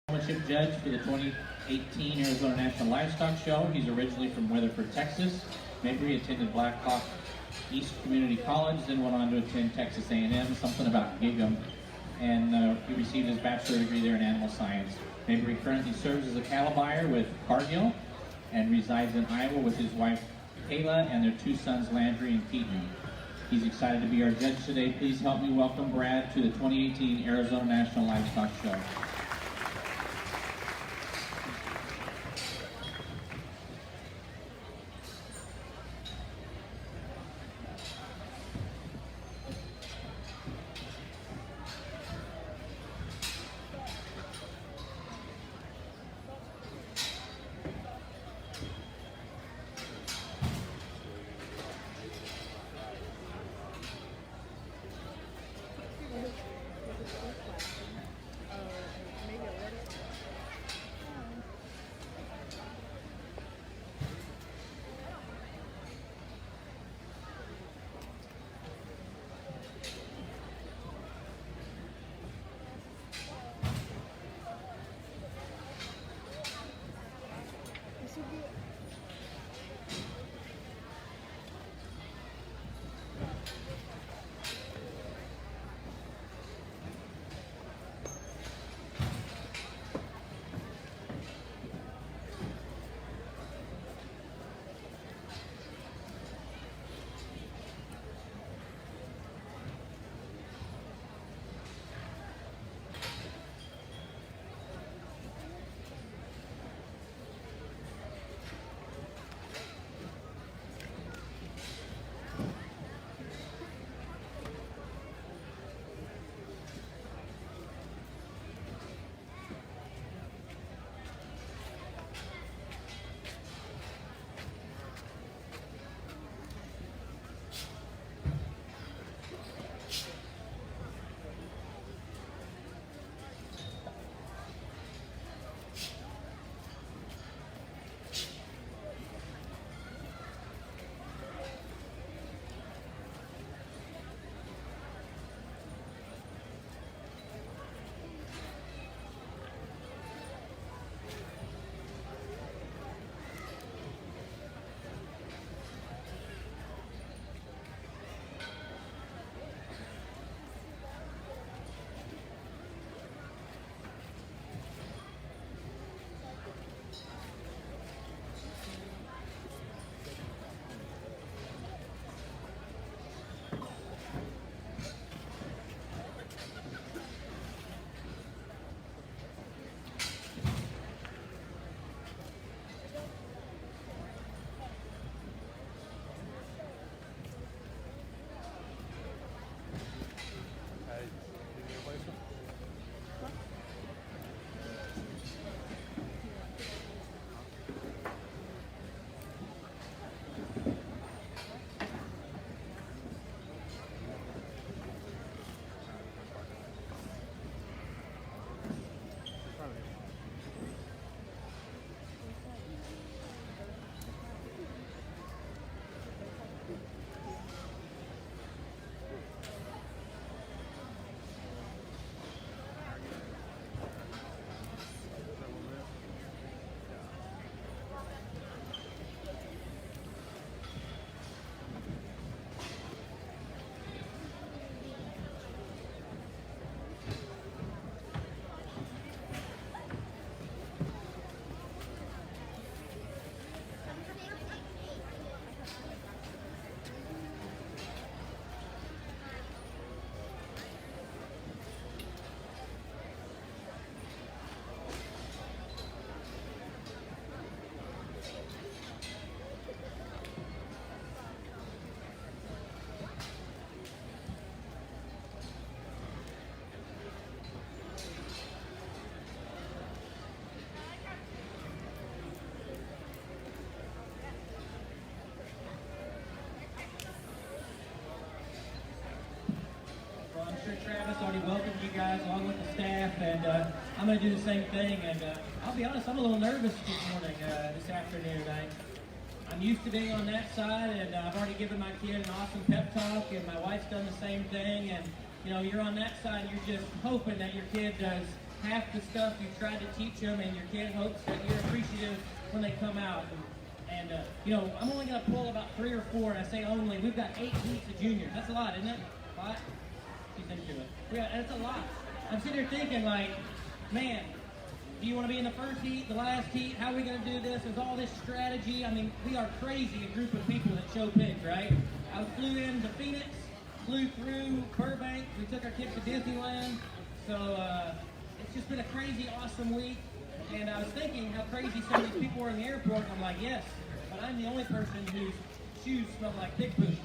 Showmanship judge for the 2018 Arizona National Livestock Show. He's originally from Weatherford, Texas. Mabry attended Black Hawk East Community College, then went on to attend Texas A&M, something about Gig'em, and he received his bachelor degree there in animal science. Mabry currently serves as a cattle buyer with Cargill and resides in Iowa with his wife Kayla and their two sons Landry and Keaton. He's excited to be our judge today. Please help me welcome Brad to the 2018 Arizona National Livestock Show. Travis already welcomed you guys along with the staff, and I'm going to do the same thing. And I'll be honest, I'm a little nervous this morning, this afternoon. I'm used to being on that side, and I've already given my kid an awesome pep talk, and my wife's done the same thing. And you know, you're on that side, you're just hoping that your kid does half the stuff you tried to teach them, and your kid hopes that you're appreciative when they come out. And you know, I'm only going to pull about 3 or 4, and I say only. We've got 8 heats of juniors. That's a lot, isn't it? A lot? She's into it. That's a lot. I'm sitting here thinking, like, man, do you want to be in the first heat, the last heat? How are we going to do this? There's all this strategy. I mean, we are crazy, a group of people that show pigs, right? I flew into Phoenix, flew through Burbank. We took our kids to Disneyland. So it's just been a crazy, awesome week. And I was thinking how crazy some of these people were in the airport. And I'm like, yes, but I'm the only person whose shoes smell like pig poop.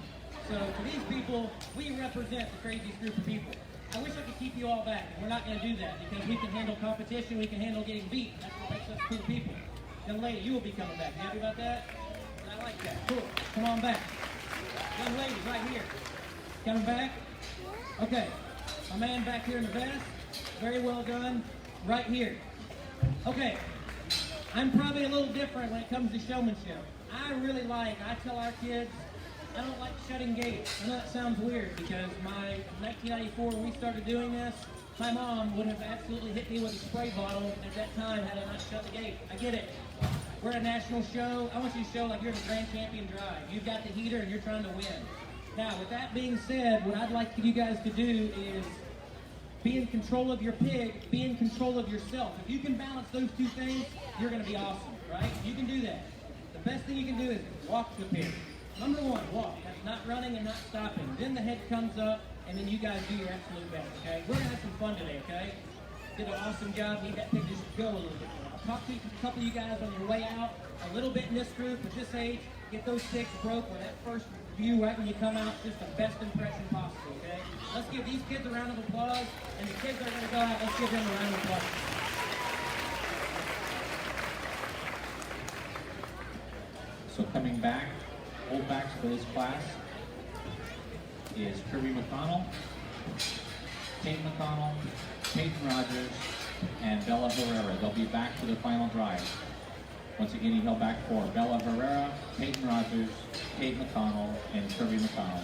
So to these people, we represent the craziest group of people. I wish I could keep you all back. We're not going to do that because we can handle competition. We can handle getting beat. That's what makes us cool people. Young lady, you will be coming back. You happy about that? I like that. Cool. Come on back. Young lady, right here. Coming back? Okay. My man back here in the vest. Very well done. Right here. Okay. I'm probably a little different when it comes to showmanship. I tell our kids, I don't like shutting gates. I know that sounds weird because my 1994 when we started doing this, my mom would have absolutely hit me with a spray bottle at that time had I not shut the gate. I get it. We're at a national show. I want you to show like you're the Grand Champion Drive. You've got the heater and you're trying to win. Now, with that being said, what I'd like you guys to do is be in control of your pig, be in control of yourself. If you can balance those two things, you're going to be awesome, right? You can do that. The best thing you can do is walk the pig. Number 1, walk. That's not running and not stopping. Then the head comes up, and then you guys do your absolute best, okay? We're going to have some fun today, okay? Did an awesome job. Need that pig to just go a little bit more. I'll talk to a couple of you guys on your way out a little bit in this group at this age. Get those pigs broke with that first view right when you come out. Just the best impression possible, okay? Let's give these kids a round of applause, and the kids that are going to go out, let's give them a round of applause. So coming back, holdbacks for this class is Kirby McConnell, Tate McConnell, Peyton Rogers, and Bella Herrera. They'll be back for the final drive. Once again, he held back 4. Bella Herrera, Peyton Rogers, Tate McConnell, and Kirby McConnell.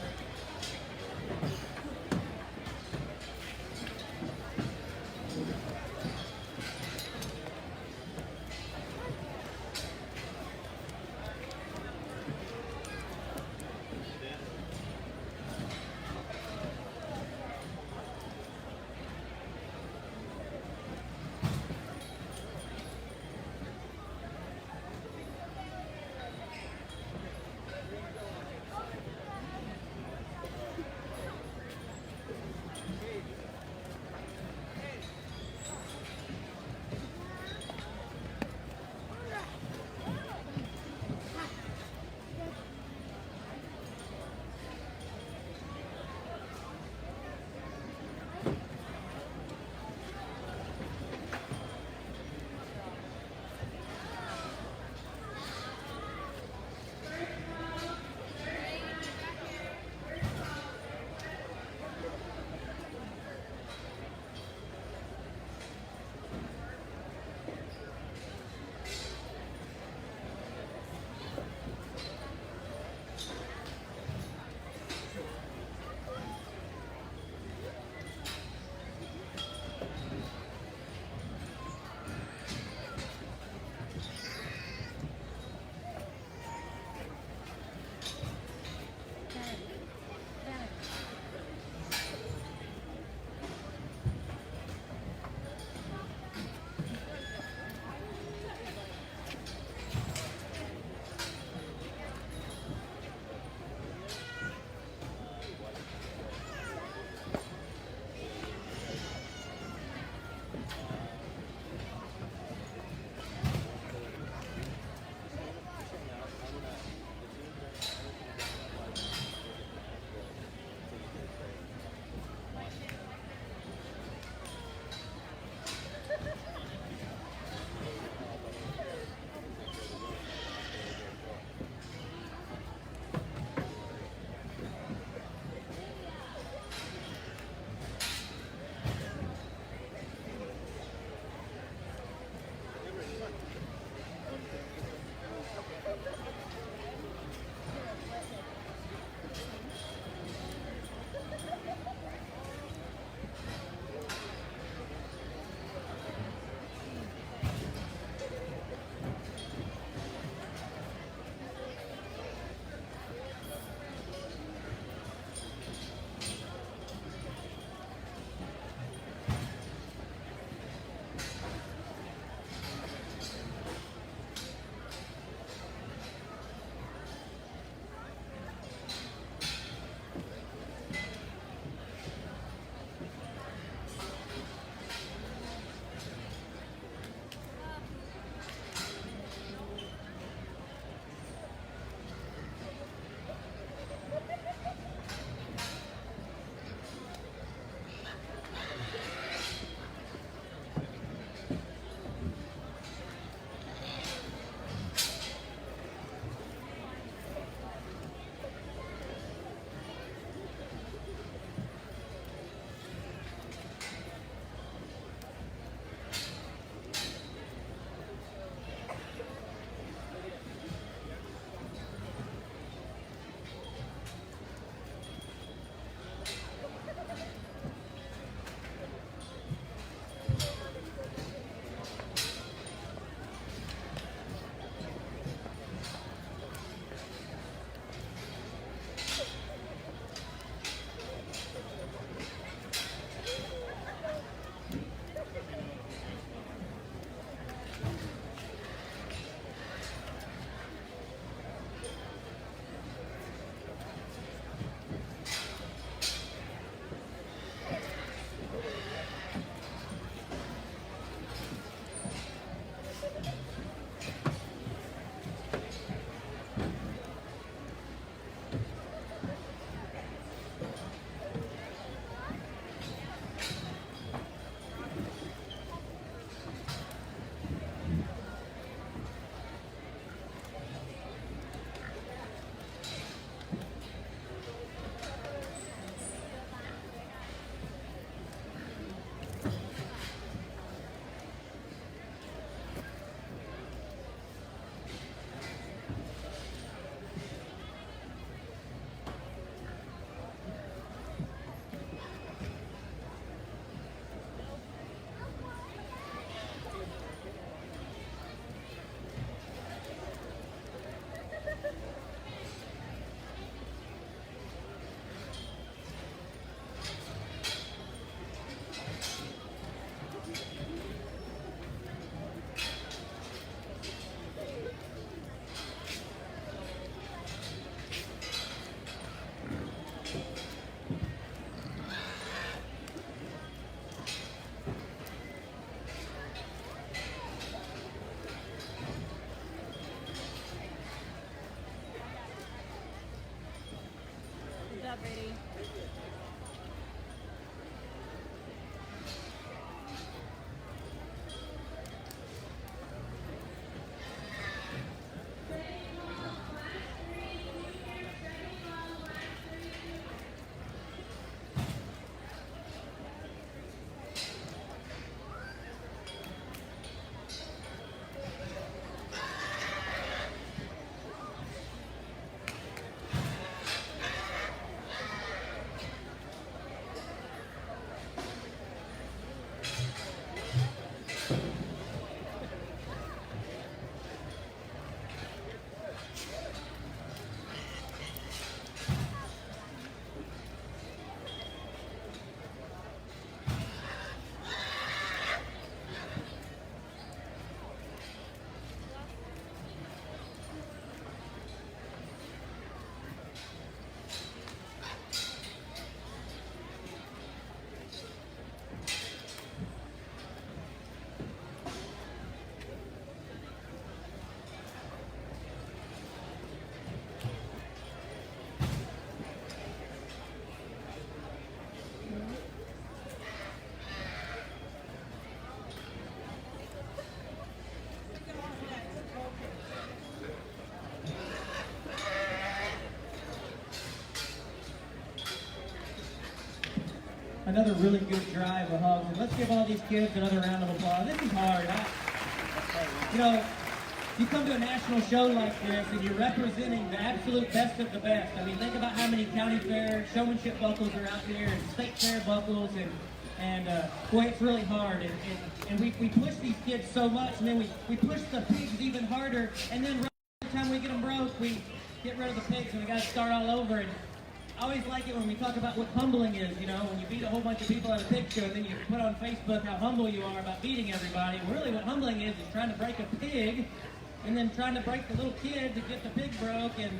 pod ready. Another really good drive of hogs. And let's give all these kids another round of applause. This is hard. You know, you come to a national show like this and you're representing the absolute best of the best. I mean, think about how many county fair showmanship buckles are out here and state fair buckles and boy, it's really hard. And we push these kids so much, and then we push the pigs even harder, and then right the time we get them broke, we get rid of the pigs and we got to start all over. And I always like it when we talk about what humbling is, you know, when you beat a whole bunch of people at a pig show and then you put on Facebook how humble you are about beating everybody. Really what humbling is trying to break a pig and then trying to break the little kid to get the pig broke and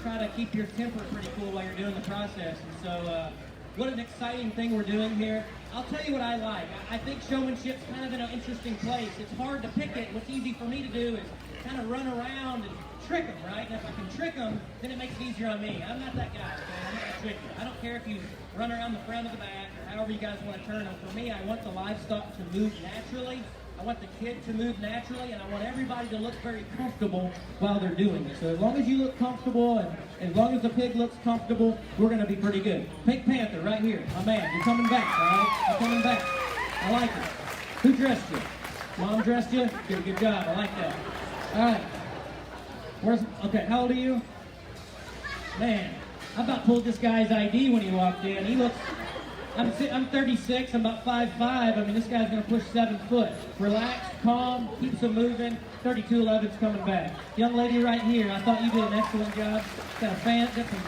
try to keep your temper pretty cool while you're doing the process. And so what an exciting thing we're doing here. I'll tell you what I like. I think showmanship's kind of in an interesting place. It's hard to pick it. What's easy for me to do is kind of run around and trick them, right? And if I can trick them, then it makes it easier on me. I'm not that guy, okay? I'm not gonna trick you. I don't care if you run around the front or the back or however you guys want to turn them. For me, I want the livestock to move naturally. I want the kid to move naturally, and I want everybody to look very comfortable while they're doing it. So as long as you look comfortable and as long as the pig looks comfortable, we're going to be pretty good. Pink Panther right here. My man, you're coming back, all right? You're coming back. I like it. Who dressed you? Mom dressed you? Good job. I like that. All right. Okay, how old are you? Man, I about pulled this guy's ID when he walked in. He looks, I'm 36, I'm about 5'5". I mean, this guy's gonna push 7 foot. Relaxed, calm, keeps him moving. 3211's coming back. Young lady right here, I thought you did an excellent job. Got a fan, got some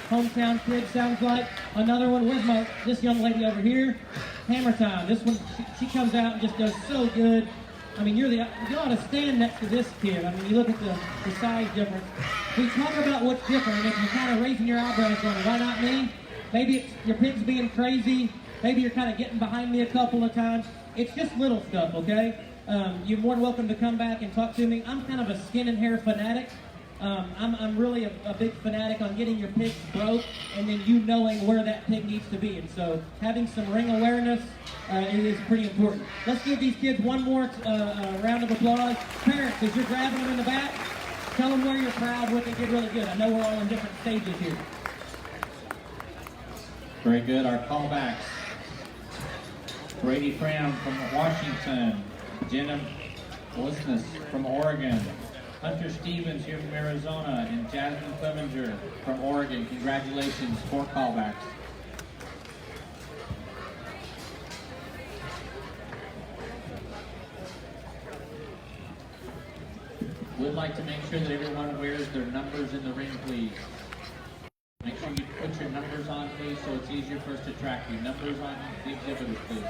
hometown kids, sounds like. Another one, where's this young lady over here? Hammer time. This one, she comes out and just does so good. I mean, you ought to stand next to this kid. I mean, you look at the size difference. We talk about what's different, and if you're kind of raising your eyebrows going, why not me? Maybe it's your pig's being crazy. Maybe you're kind of getting behind me a couple of times. It's just little stuff, okay? You're more than welcome to come back and talk to me. I'm kind of a skin and hair fanatic. I'm really a big fanatic on getting your pigs broke and then you knowing where that pig needs to be. And so having some ring awareness is pretty important. Let's give these kids one more round of applause. Parents, as you're grabbing them in the back, tell them where you're proud, what they did really good. I know we're all in different stages here. Very good. Our callbacks. Brady Fram from Washington. Jenna Wilsness from Oregon. Hunter Stevens here from Arizona, and Jasmine Clevenger from Oregon. Congratulations, 4 callbacks. We'd like to make sure that everyone wears their numbers in the ring, please. Make sure you put your numbers on, please, so it's easier for us to track you. Numbers on the exhibitors, please.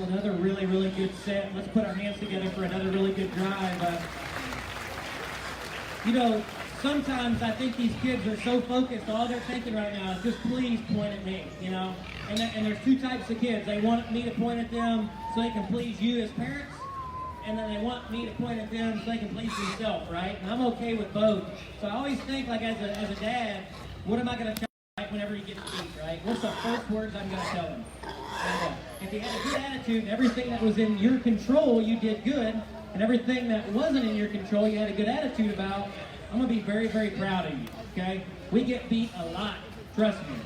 another really, really good set. Let's put our hands together for another really good drive. You know, sometimes I think these kids are so focused, all they're thinking right now is just please point at me, you know? And there's two types of kids. They want me to point at them so they can please you as parents, and then they want me to point at them so they can please themselves, right? And I'm okay with both. So I always think, like, as a dad, what am I going to tell him whenever he gets beat, right? What's the first words I'm going to tell him? And, if he had a good attitude, everything that was in your control, you did good, and everything that wasn't in your control, you had a good attitude about, I'm going to be very, very proud of you, okay? We get beat a lot. Trust me.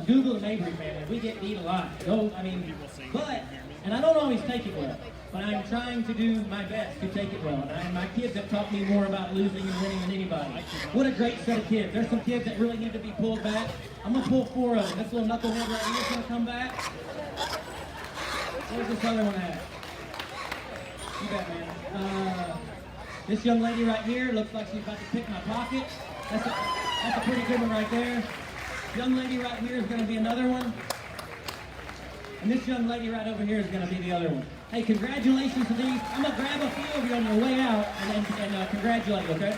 Google the Mabry family. We get beat a lot. And I don't always take it well. But I'm trying to do my best to take it well. And my kids have taught me more about losing and winning than anybody. What a great set of kids. There's some kids that really need to be pulled back. I'm going to pull 4 of them. This little knucklehead right here is going to come back. Where's this other one at? You bet, man. This young lady right here looks like she's about to pick my pocket. That's a pretty good one right there. Young lady right here is going to be another one. And this young lady right over here is going to be the other one. Hey, congratulations to these. I'm going to grab a few of you on your way out and congratulate you, okay?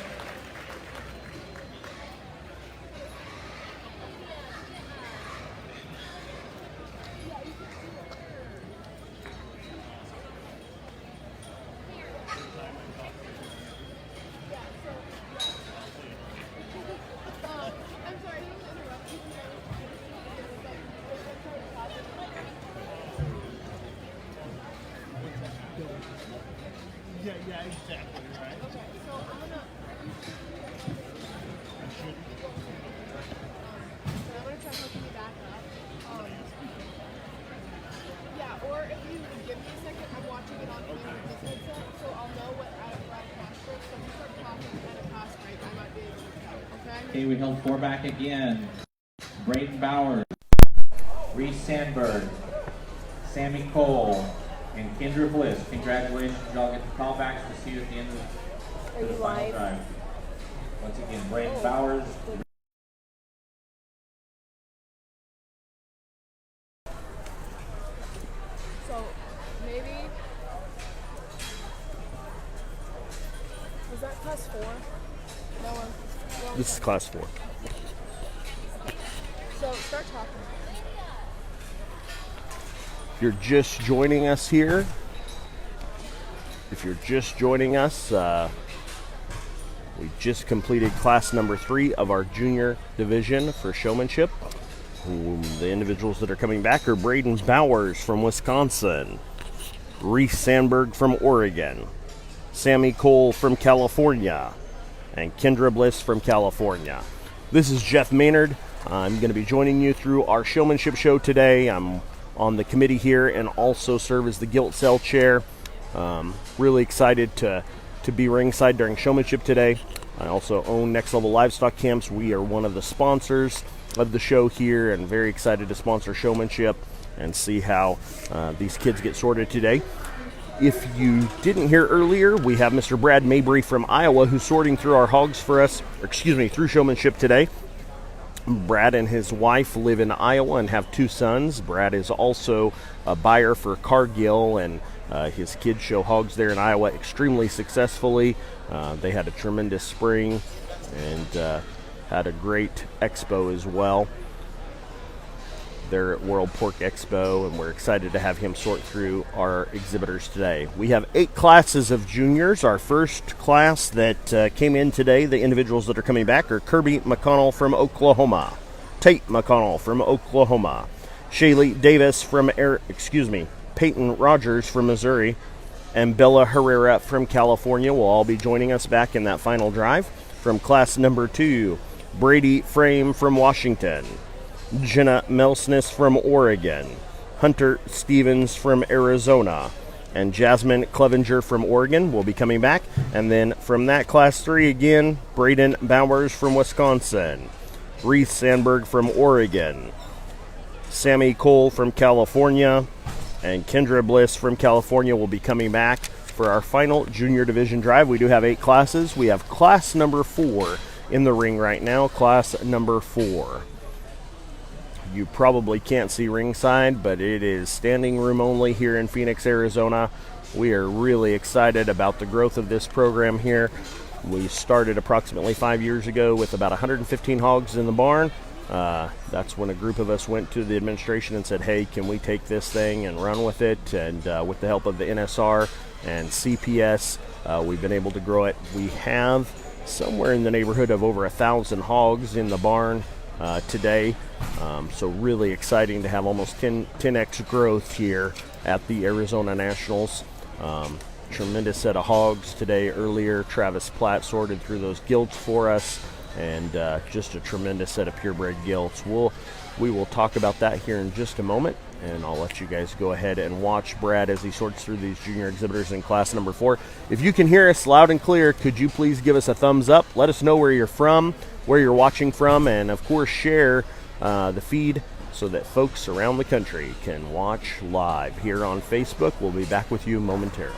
Yeah, exactly, right. Okay, so I'm gonna try hooking you back up. Yeah, or if you give me a second, I'm watching it on this headset, so I'll know what I passed break. So if you start talking at a pass break, I might be able to tell, okay? Okay, we held 4 back again. Braden Bowers, Reese Sandberg, Sammy Cole, and Kendra Bliss. Congratulations, y'all get the callbacks to see you at the end of the final drive. Once again, Braden Bowers. So maybe was that class 4? No one. This is class 4. So start talking. If you're just joining us here, we just completed class number 3 of our junior division for showmanship. The individuals that are coming back are Braden Bowers from Wisconsin, Reese Sandberg from Oregon, Sammy Cole from California, and Kendra Bliss from California. This is Jeff Maynard. I'm going to be joining you through our showmanship show today. I'm on the committee here and also serve as the Gilt Cell Chair. Really excited to be ringside during showmanship today. I also own Next Level Livestock Camps. We are one of the sponsors of the show here and very excited to sponsor showmanship and see how these kids get sorted today. If you didn't hear earlier, we have Mr. Brad Mabry from Iowa who's sorting through our hogs for us, through showmanship today. Brad and his wife live in Iowa and have 2 sons. Brad is also a buyer for Cargill, and his kids show hogs there in Iowa extremely successfully. They had a tremendous spring and had a great expo as well. They're at World Pork Expo, and we're excited to have him sort through our exhibitors today. We have 8 classes of juniors. Our first class that came in today, the individuals that are coming back, are Kirby McConnell from Oklahoma, Tate McConnell from Oklahoma, Shaylee Davis from Peyton Rogers from Missouri, and Bella Herrera from California will all be joining us back in that final drive. From class number 2, Brady Frame from Washington, Jenna Melsness from Oregon, Hunter Stevens from Arizona, and Jasmine Clevenger from Oregon will be coming back. And then from that class 3 again, Braden Bowers from Wisconsin, Reese Sandberg from Oregon, Sammy Cole from California, and Kendra Bliss from California will be coming back for our final junior division drive. We do have 8 classes. We have class number 4 in the ring right now, class number 4. You probably can't see ringside, but it is standing room only here in Phoenix, Arizona. We are really excited about the growth of this program here. We started approximately 5 years ago with about 115 hogs in the barn. That's when a group of us went to the administration and said, hey, can we take this thing and run with it? And with the help of the NSR and CPS, we've been able to grow it. We have somewhere in the neighborhood of over 1,000 hogs in the barn today. So really exciting to have almost 10x growth here at the Arizona Nationals. Tremendous set of hogs today. Earlier, Travis Platt sorted through those gilts for us, and just a tremendous set of purebred gilts. We will talk about that here in just a moment, and I'll let you guys go ahead and watch Brad as he sorts through these junior exhibitors in class number 4. If you can hear us loud and clear, could you please give us a thumbs up? Let us know where you're from, where you're watching from, and of course share the feed so that folks around the country can watch live here on Facebook. We'll be back with you momentarily.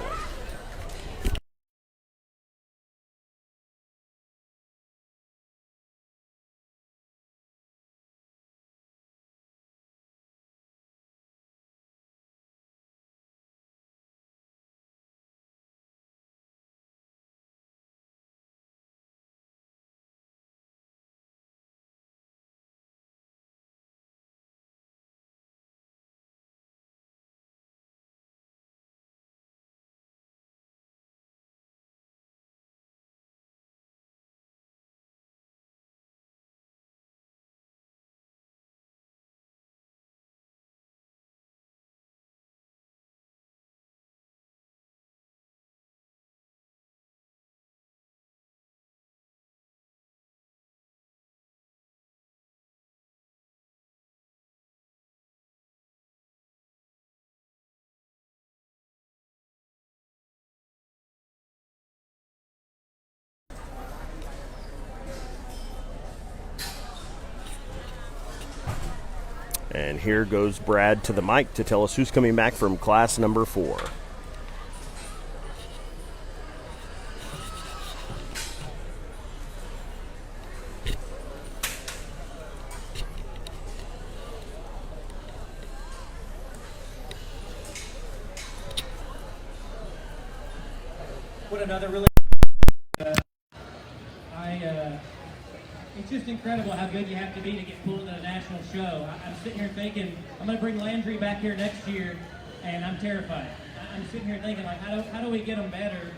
And here goes Brad to the mic to tell us who's coming back from class number 4. What another really it's just incredible how good you have to be to get pulled at a national show. I'm sitting here thinking, I'm going to bring Landry back here next year, and I'm terrified. I'm sitting here thinking, like, how do we get them better?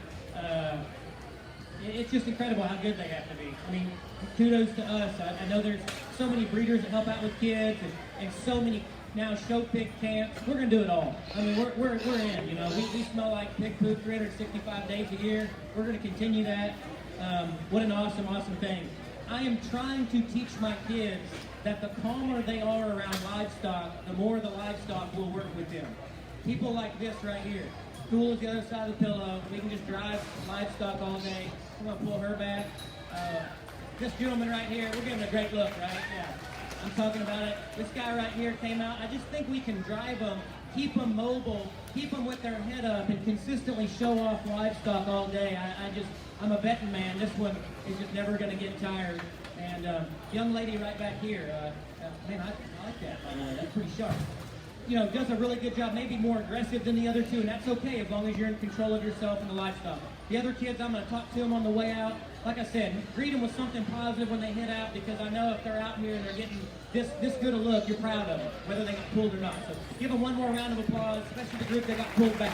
It's just incredible how good they have to be. I mean, kudos to us. I know there's so many breeders that help out with kids, and so many now show pig camps. We're going to do it all. I mean, we're in, you know. We smell like pig poop 365 days a year. We're going to continue that. What an awesome, awesome thing. I am trying to teach my kids that the calmer they are around livestock, the more the livestock will work with them. People like this right here. Cool as the other side of the pillow. We can just drive livestock all day. I'm going to pull her back. This gentleman right here, we're giving him a great look, right? Yeah. I'm talking about it. This guy right here came out. I just think we can drive them, keep them mobile, keep them with their head up, and consistently show off livestock all day. I'm a betting man. This one is just never going to get tired. And young lady right back here, man, I like that, by the way. That's pretty sharp. You know, does a really good job, maybe more aggressive than the other two, and that's okay as long as you're in control of yourself and the livestock. The other kids, I'm going to talk to them on the way out. Like I said, greet them with something positive when they head out, because I know if they're out here and they're getting this good a look, you're proud of them, whether they got pulled or not. So give them one more round of applause, especially the group that got pulled back.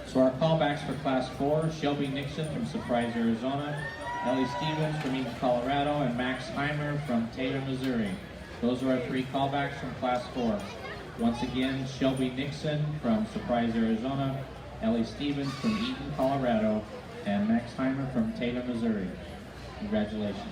So our callbacks for Class 4, Shelby Nixon from Surprise, Arizona, Ellie Stevens from Eaton, Colorado, and Max Heimer from Taylor, Missouri. Those are our 3 callbacks from Class 4. Once again, Shelby Nixon from Surprise, Arizona, Ellie Stevens from Eaton, Colorado, and Max Heimer from Taylor, Missouri. Congratulations.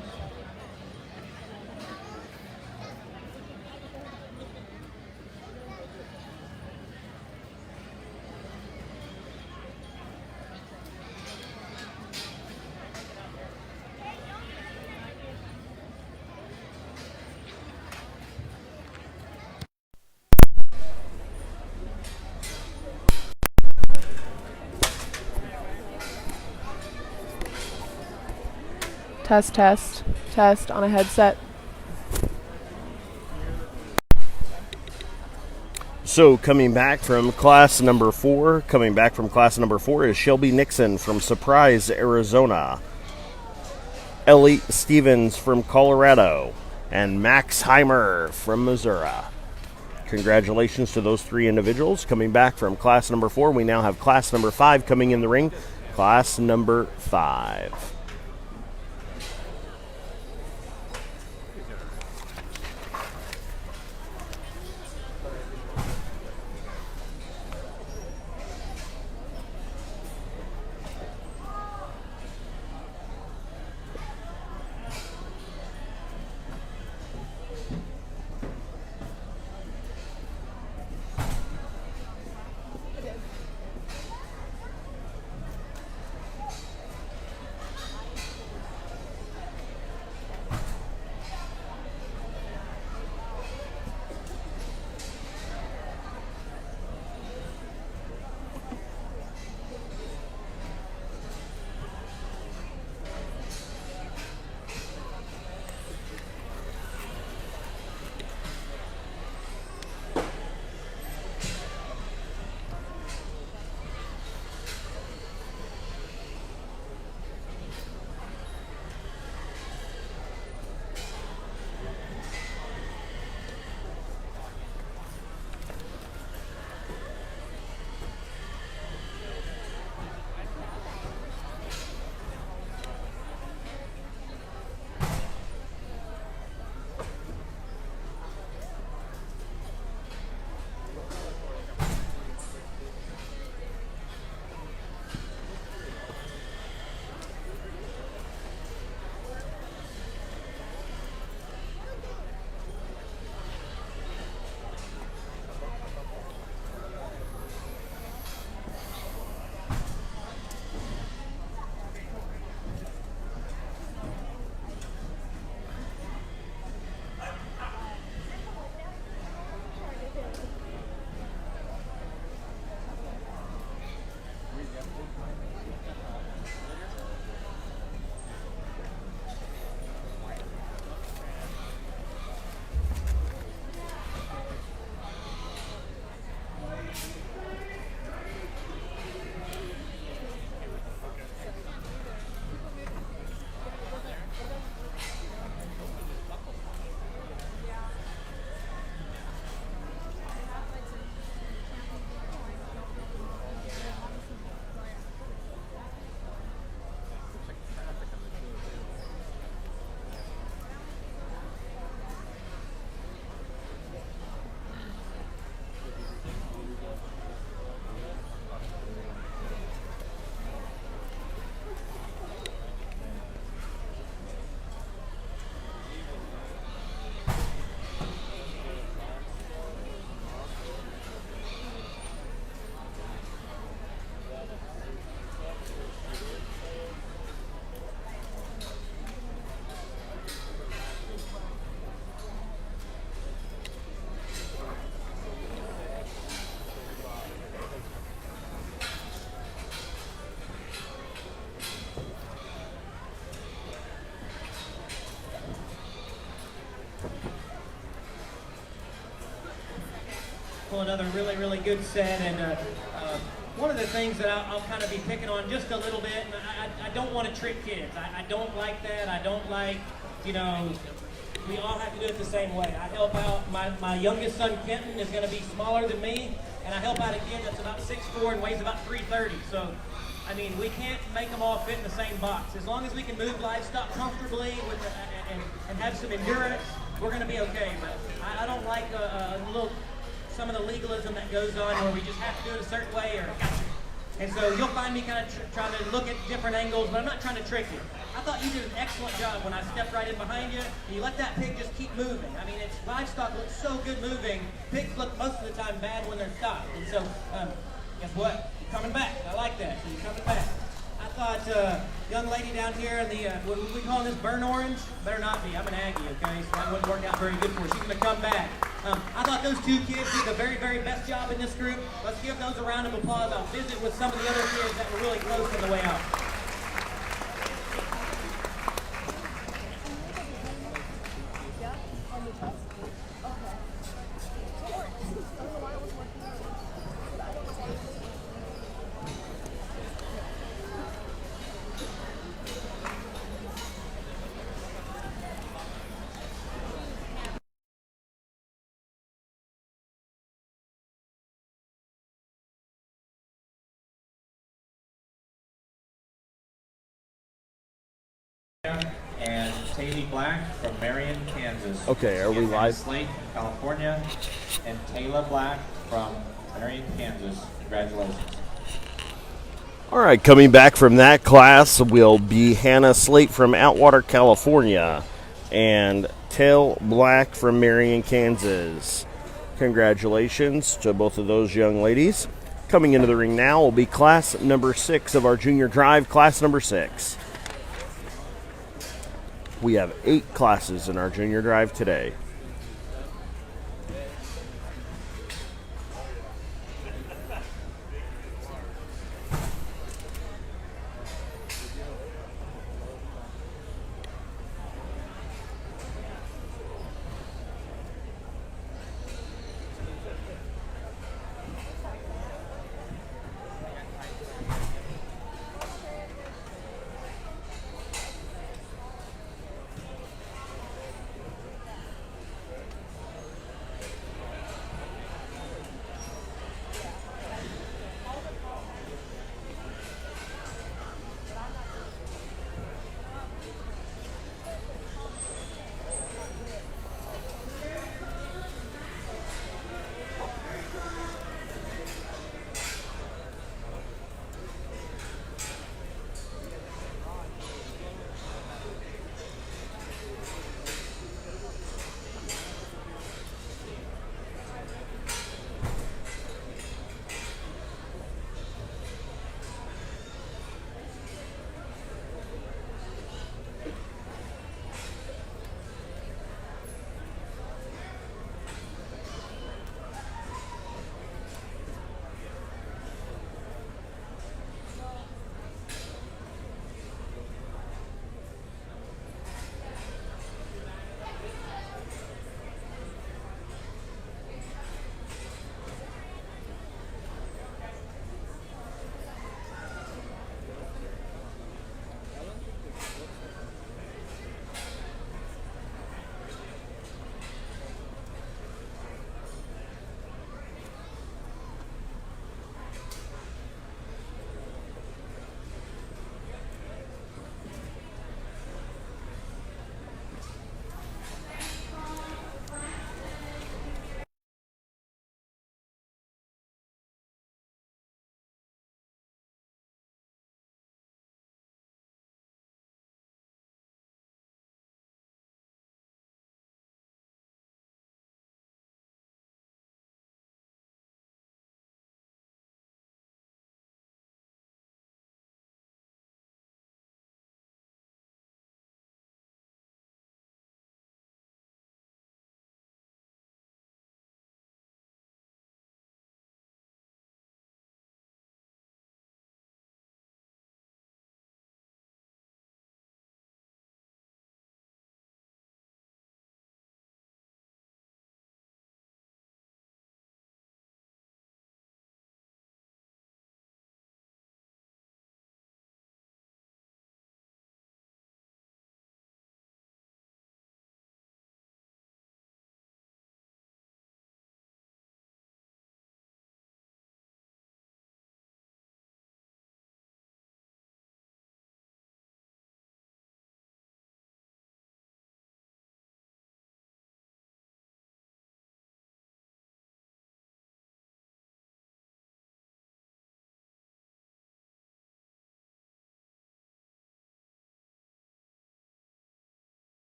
Test, test, test on a headset. So coming back from class number 4 is Shelby Nixon from Surprise, Arizona. Ellie Stevens from Colorado. And Max Heimer from Missouri. Congratulations to those 3 individuals. Coming back from class number 4, we now have class number 5 coming in the ring. Class number 5. Well, another really good set, and one of the things that I'll kind of be picking on just a little bit, and I don't want to trick kids. I don't like that. I don't like, we all have to do it the same way. I help out, my youngest son, Kenton, is going to be smaller than me, and I help out a kid that's about 6'4" and weighs about 330. So, I mean, we can't make them all fit in the same box. As long as we can move livestock comfortably and have some endurance, we're going to be okay. But I don't like some of the legalism that goes on where we just have to do it a certain way. And so you'll find me kind of trying to look at different angles, but I'm not trying to trick you. I thought you did an excellent job when I stepped right in behind you, and you let that pig just keep moving. I mean, livestock looks so good moving. Pigs look most of the time bad when they're stopped. And so, guess what? You're coming back. I like that. So you're coming back. I thought, young lady down here in the, what we call this burnt orange? Better not be. I'm an Aggie, okay? So that wouldn't work out very good for her. She's going to come back. I thought those two kids did the very best job in this group. Let's give those a round of applause. I'll visit with some of the other kids that were really close on the way out. and Taley Black from Marion, Kansas. Okay, are we Hannah live? Slate from California and Taylor Black from Marion, Kansas. Congratulations. All right, coming back from that class will be Hannah Slate from Outwater, California, and Tail Black from Marion, Kansas. Congratulations to both of those young ladies. Coming into the ring now will be class number 6 of our junior drive, class number 6. We have 8 classes in our junior drive today.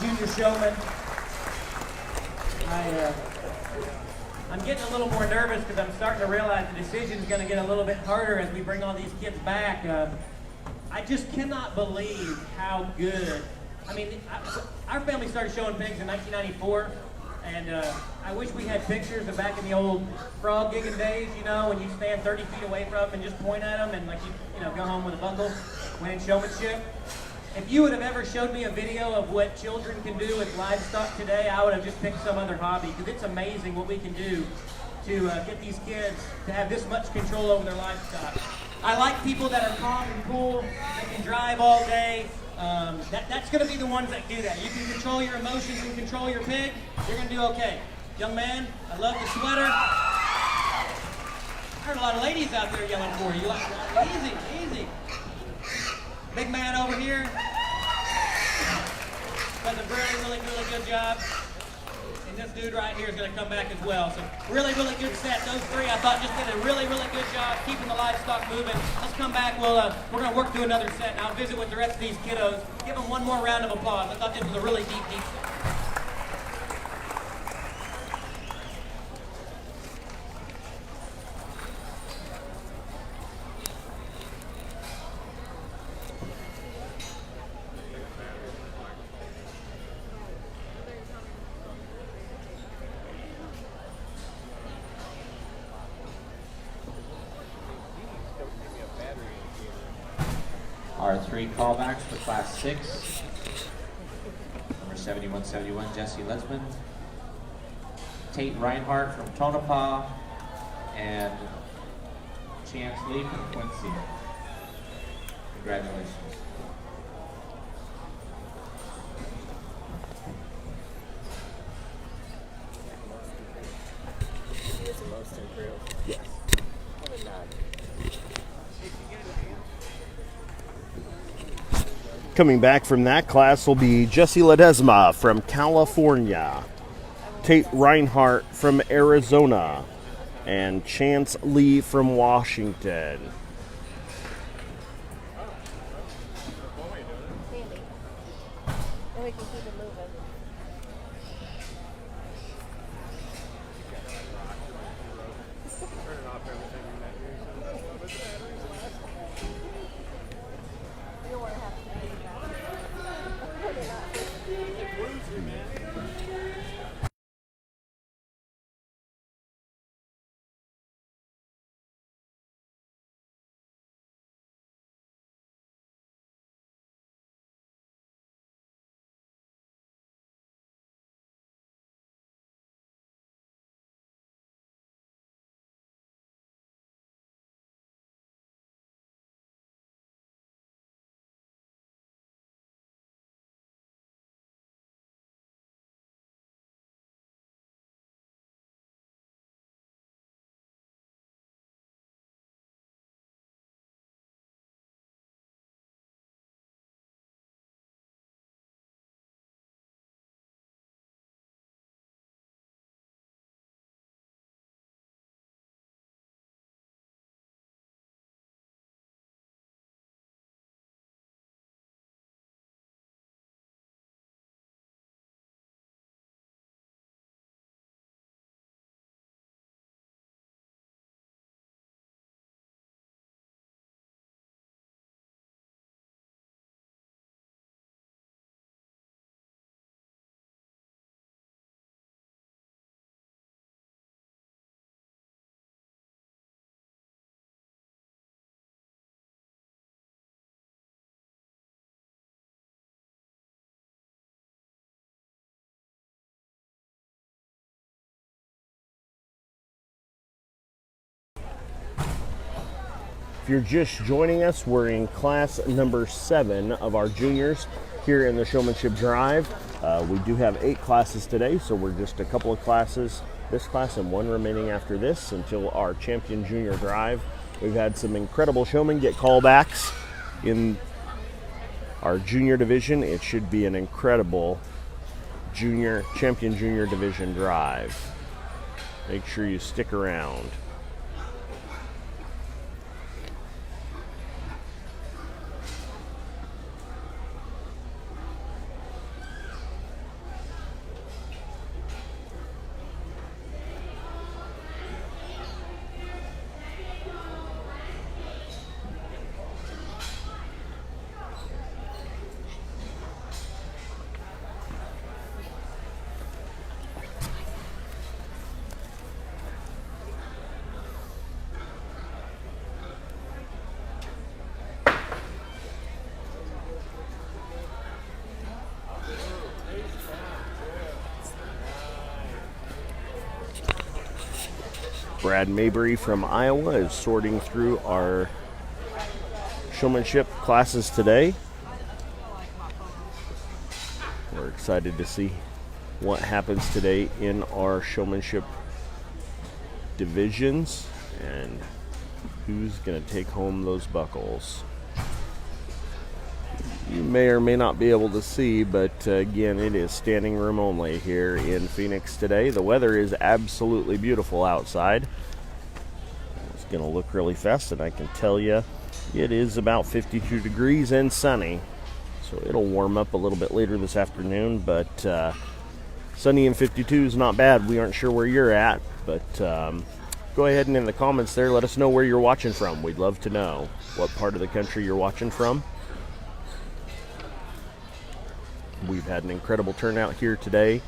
Junior showman. I'm getting a little more nervous because I'm starting to realize the decision is going to get a little bit harder as we bring all these kids back. I just cannot believe how good. I mean, our family started showing pigs in 1994, and I wish we had pictures of back in the old frog gigging days, you know, when you stand 30 feet away from them and just point at them and like you know, go home with a buckle, winning showmanship. If you would have ever showed me a video of what children can do with livestock today, I would have just picked some other hobby, because it's amazing what we can do to get these kids to have this much control over their livestock. I like people that are calm and cool, that can drive all day. That's going to be the ones that do that. You can control your emotions and control your pig, you're going to do okay. Young man, I love the sweater. I heard a lot of ladies out there yelling for you. Like, easy, easy. Big man over here does a really good job. And this dude right here is going to come back as well. So really good set. Those three, I thought, just did a really good job keeping the livestock moving. Let's come back. We're going to work through another set, and I'll visit with the rest of these kiddos. Give them one more round of applause. I thought this was a really deep set. Our 3 callbacks for Class 6. Number 7171, Jesse Lesman. Tate Reinhardt from Tonopah. And Chance Lee from Quincy. Congratulations. Yes. Coming back from that class will be Jesse Ledesma from California, Tate Reinhardt from Arizona, and Chance Lee from Washington. Sandy. And we can keep it moving. You don't want to have to do that. If you're just joining us, we're in class number 7 of our juniors here in the Showmanship Drive. We do have 8 classes today, so we're just a couple of classes this class and 1 remaining after this until our champion junior drive. We've had some incredible showmen get callbacks in our junior division. It should be an incredible champion junior division drive. Make sure you stick around. Brad Mabry from Iowa is sorting through our showmanship classes today. We're excited to see what happens today in our showmanship divisions and who's going to take home those buckles. You may or may not be able to see, but again, it is standing room only here in Phoenix today. The weather is absolutely beautiful outside. It's going to look really fast, and I can tell you it is about 52 degrees and sunny. So it'll warm up a little bit later this afternoon, but sunny and 52 is not bad. We aren't sure where you're at, but go ahead and in the comments there, let us know where you're watching from. We'd love to know what part of the country you're watching from. We've had an incredible turnout here today.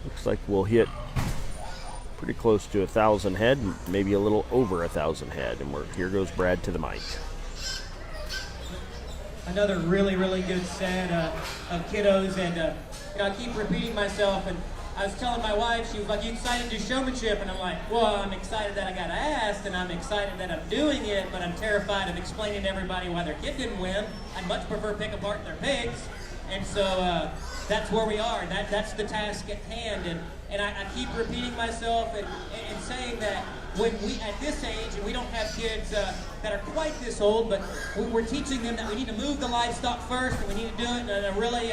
Looks like we'll hit pretty close to 1,000 head, maybe a little over 1,000 head. And here goes Brad to the mic. Another really, really good set of kiddos, and I keep repeating myself, and I was telling my wife, she was like, "You excited to do showmanship?" And I'm like, well, I'm excited that I got asked, and I'm excited that I'm doing it, but I'm terrified of explaining to everybody why their kid didn't win. I'd much prefer pick apart their pigs. And so that's where we are. That's the task at hand. And I keep repeating myself and saying that when we, at this age, and we don't have kids that are quite this old, but we're teaching them that we need to move the livestock first, and we need to do it in a really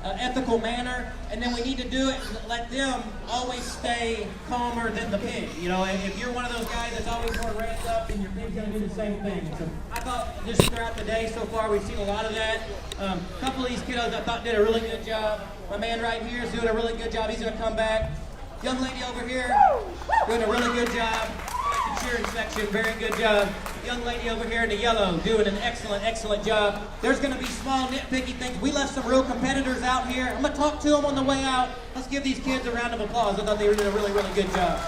ethical manner, and then we need to do it and let them always stay calmer than the pig. You know, if you're one of those guys that's always more ramped up, then your pig's going to do the same thing. So I thought just throughout the day so far, we've seen a lot of that. A couple of these kiddos I thought did a really good job. My man right here is doing a really good job. He's going to come back. Young lady over here doing a really good job. The cheering section, very good job. Young lady over here in the yellow doing an excellent, excellent job. There's going to be small nitpicky things. We left some real competitors out here. I'm going to talk to them on the way out. Let's give these kids a round of applause. I thought they were doing a really, really good job.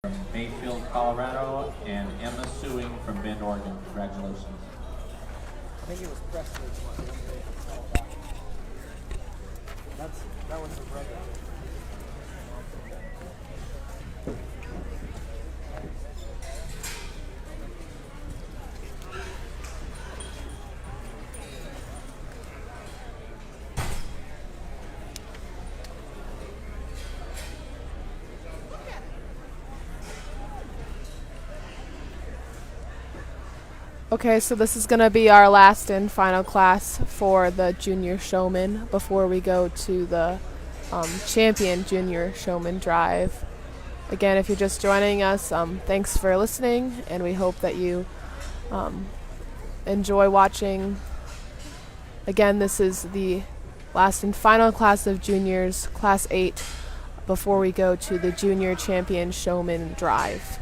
From Mayfield, Colorado, and Emma Suing from Bend, Oregon. Congratulations. I think it was Presley. That was the brother. Okay, so this is going to be our last and final class for the Junior Showman before we go to the Champion Junior Showman Drive. Again, if you're just joining us, thanks for listening, and we hope that you enjoy watching. Again, this is the last and final class of juniors, Class 8, before we go to the Junior Champion Showman Drive.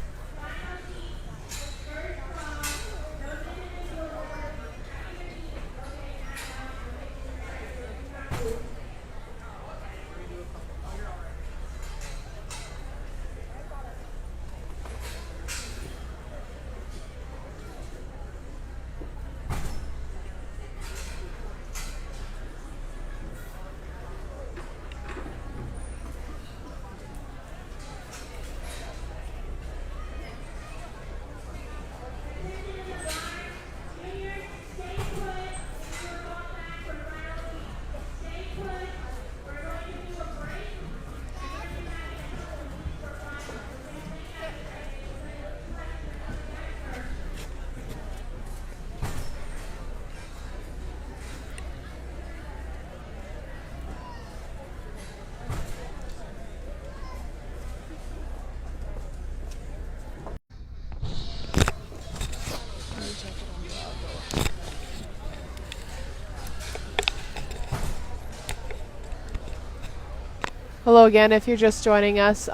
Hello again. If you're just joining us,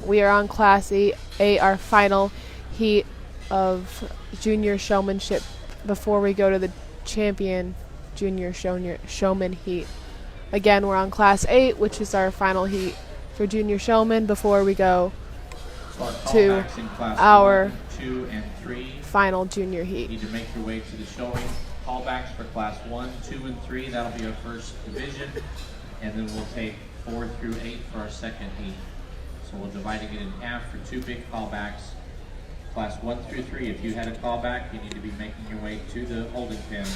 we are on Class 8, our final heat of junior showmanship before we go to the champion junior showman heat. Again, we're on Class 8, which is our final heat for junior showman before we go to our 2 and 3. final junior You heat. need to make your way to the showing. Callbacks for class 1, 2, and 3. That'll be our first division. And then we'll take 4 through 8 for our second heat. So we're dividing it in half for 2 big callbacks. Class 1 through 3, if you had a callback, you need to be making your way to the holding pen.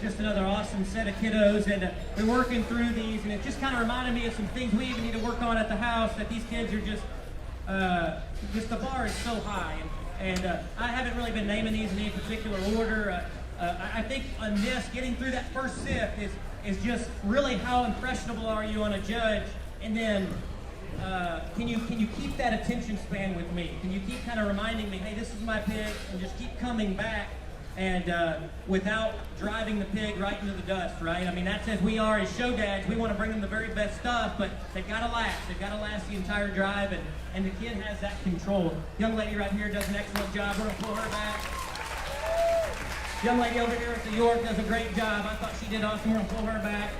Just another awesome set of kiddos, and we're working through these, and it just kind of reminded me of some things we even need to work on at the house, that these kids are just the bar is so high, and I haven't really been naming these in any particular order. I think on this, getting through that first sift is just really how impressionable are you on a judge, and then can you keep that attention span with me? Can you keep kind of reminding me, hey, this is my pig, and just keep coming back, and without driving the pig right into the dust, right? I mean, that's as we are as show dads. We want to bring them the very best stuff, but they've got to last. They've got to last the entire drive, and the kid has that control. Young lady right here does an excellent job. We're going to pull her back. Young lady over here at the York does a great job. I thought she did awesome. We're going to pull her back.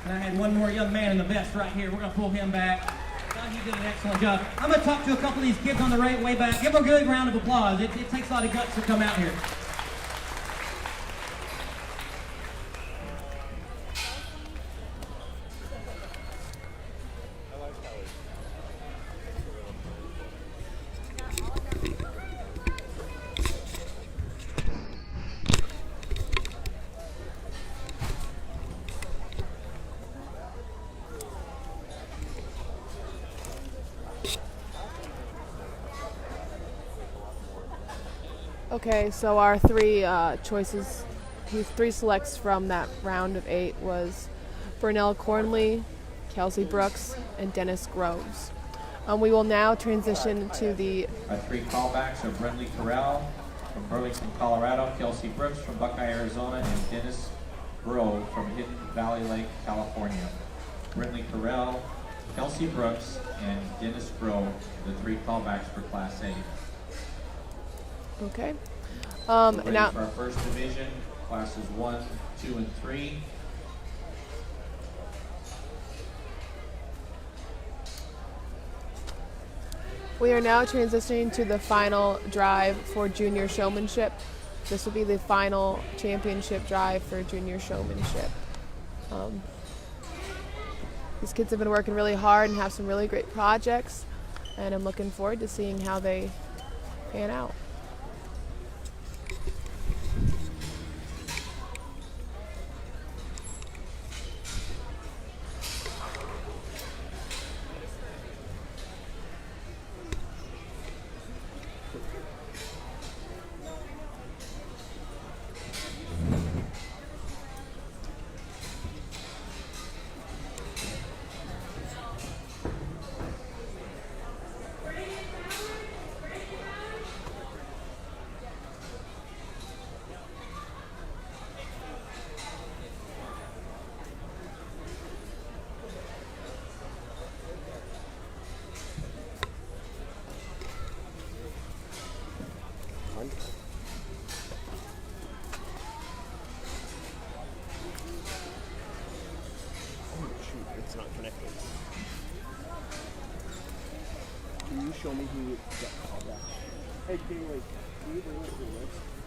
And I had one more young man in the vest right here. We're going to pull him back. He did an excellent job. I'm going to talk to a couple of these kids on the way back. Give them a good round of applause. It takes a lot of guts to come out here. Okay, so our three choices, these 3 selects from that round of 8 was Burnell Cornley, Kelsey Brooks, and Dennis Groves. We will now transition to the Our 3 callbacks are Brindley Corral from Burlington, Colorado, Kelsey Brooks from Buckeye, Arizona, and Dennis Grove from Hidden Valley Lake, California. Brindley Corral, Kelsey Brooks, and Dennis Grove, the 3 callbacks for Class 8. okay. We're ready Now for our first division, classes 1, 2, and 3. we are now transitioning to the final drive for junior showmanship. This will be the final championship drive for junior showmanship. These kids have been working really hard and have some really great projects, and I'm looking forward to seeing how they pan out. Shoot, it's not connected. Can you show me who got called back? Hey, Kaylee, can you bring up your list?